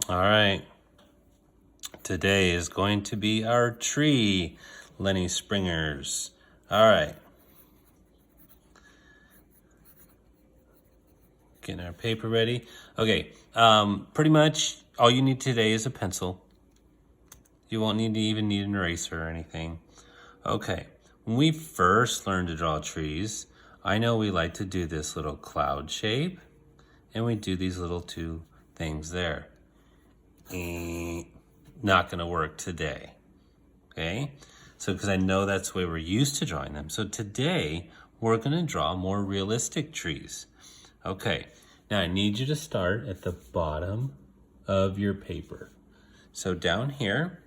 All right. Today is going to be our tree, Lenny Springers. All right. Getting our paper ready. Okay. Pretty much all you need today is a pencil. You won't even need an eraser or anything. Okay. When we first learned to draw trees, I know we like to do this little cloud shape, and we do these little two things there. Not going to work today. Okay, so because I know that's the way we're used to drawing them. So today we're going to draw more realistic trees. Okay, now I need you to start at the bottom of your paper. So down here,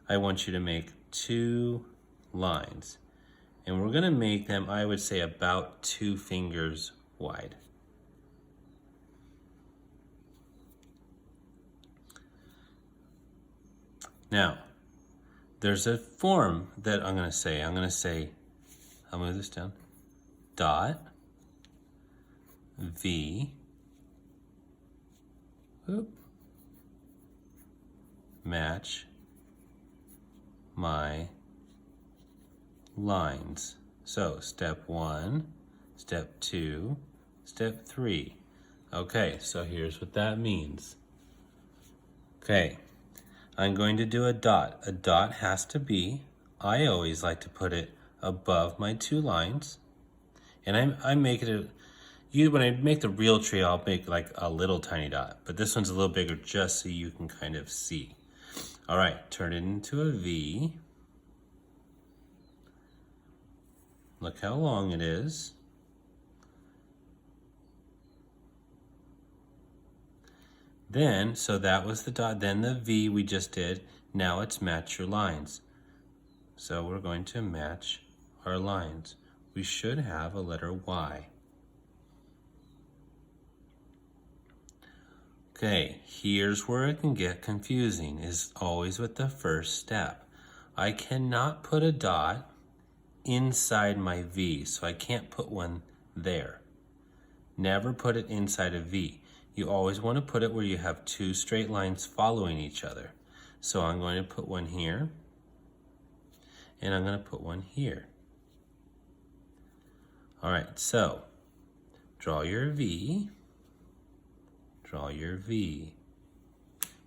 I want you to make 2 lines. And we're going to make them, I would say, about 2 fingers wide. Now, there's a form that I'm going to say. I'll move this down. Dot, V, match my lines. So step 1, step 2, step 3. Okay, so here's what that means. Okay, I'm going to do a dot. A dot has to be, I always like to put it above my 2 lines. And I make it when I make the real tree, I'll make like a little tiny dot. But this one's a little bigger just so you can kind of see. All right, turn it into a V. Look how long it is. Then, so that was the dot, then the V we just did. Now it's match your lines. So we're going to match our lines. We should have a letter Y. Okay, here's where it can get confusing, is always with the first step. I cannot put a dot inside my V, so I can't put one there. Never put it inside a V. You always want to put it where you have 2 straight lines following each other. So I'm going to put one here, and I'm going to put one here. All right, so draw your V. Draw your V.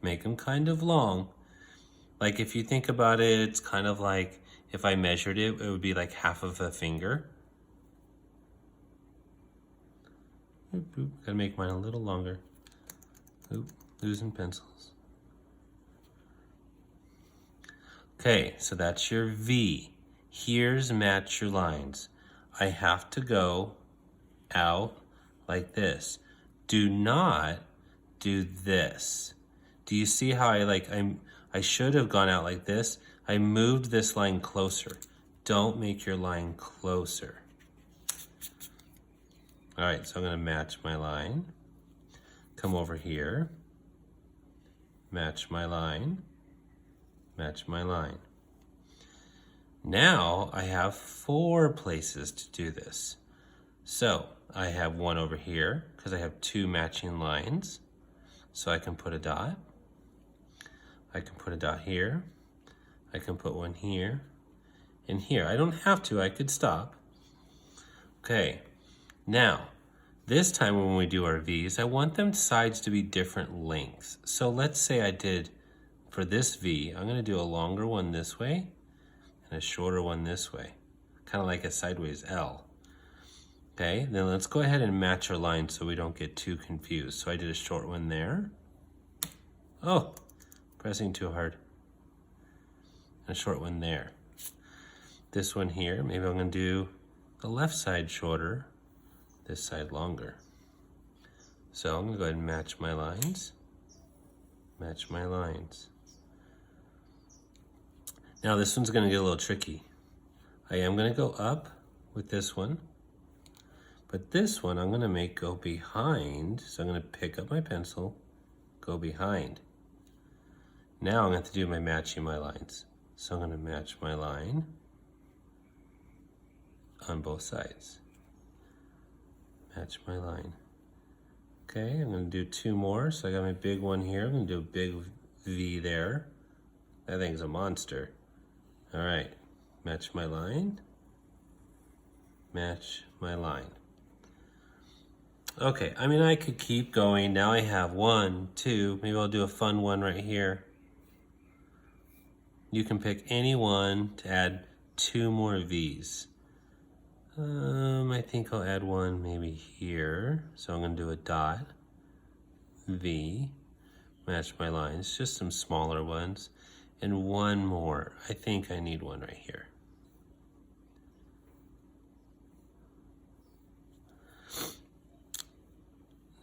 Make them kind of long. Like if you think about it, it's kind of like if I measured it, it would be like half of a finger. Oop, oop. Gotta make mine a little longer. Oop, losing pencils. Okay, so that's your V. Here's match your lines. I have to go out like this. Do not do this. Do you see how I should have gone out like this? I moved this line closer. Don't make your line closer. All right, so I'm going to match my line. Come over here. Match my line. Match my line. Now I have 4 places to do this. So I have one over here because I have 2 matching lines. So I can put a dot. I can put a dot here. I can put one here and here. I don't have to, I could stop. Okay, now this time when we do our V's, I want them sides to be different lengths. So let's say I did, for this V, I'm gonna do a longer one this way and a shorter one this way, kind of like a sideways L. Okay, then let's go ahead and match our lines so we don't get too confused. So I did a short one there. Oh, pressing too hard. And a short one there. This one here, maybe I'm gonna do the left side shorter, this side longer. So I'm gonna go ahead and match my lines. Match my lines. Now this one's gonna get a little tricky. I am gonna go up with this one. But this one I'm gonna make go behind. So I'm gonna pick up my pencil, go behind. Now I'm going to have to do my matching my lines. So I'm going to match my line on both sides. Match my line. Okay, I'm gonna do 2 more. So I got my big one here. I'm gonna do a big V there. That thing's a monster. All right, match my line. Match my line. Okay, I mean, I could keep going. Now I have 1, 2, maybe I'll do a fun one right here. You can pick any one to add 2 more V's. I think I'll add one maybe here. So I'm gonna do a dot, V, match my lines, just some smaller ones, and one more. I think I need one right here.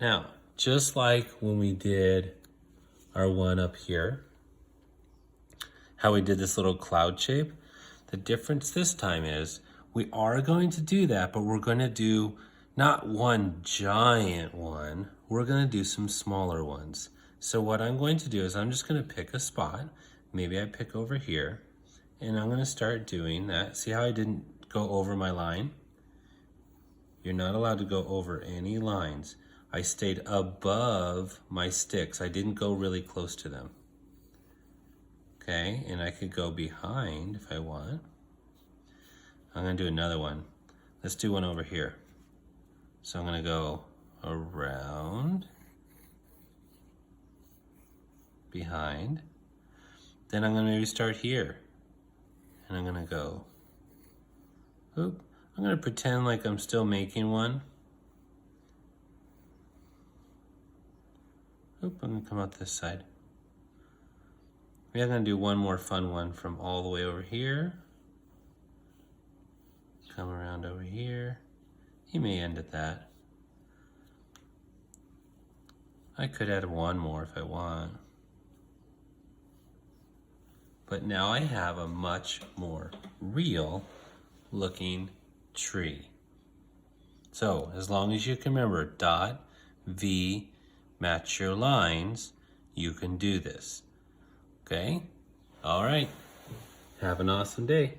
Now, just like when we did our one up here, how we did this little cloud shape, the difference this time is we are going to do that, but we're going to do not one giant one, we're going to do some smaller ones. So what I'm going to do is I'm just going to pick a spot, maybe I pick over here, and I'm going to start doing that. See how I didn't go over my line? You're not allowed to go over any lines. I stayed above my sticks. I didn't go really close to them. Okay, and I could go behind if I want. I'm gonna do another one. Let's do one over here. So I'm gonna go around, behind. Then I'm gonna maybe start here. And I'm gonna go, oop. I'm gonna pretend like I'm still making one. Oop, I'm gonna come out this side. Maybe I'm gonna do one more fun one from all the way over here. Come around over here. You may end at that. I could add one more if I want. But now I have a much more real looking tree. So as long as you can remember dot, V, match your lines, you can do this. Okay? All right. Have an awesome day.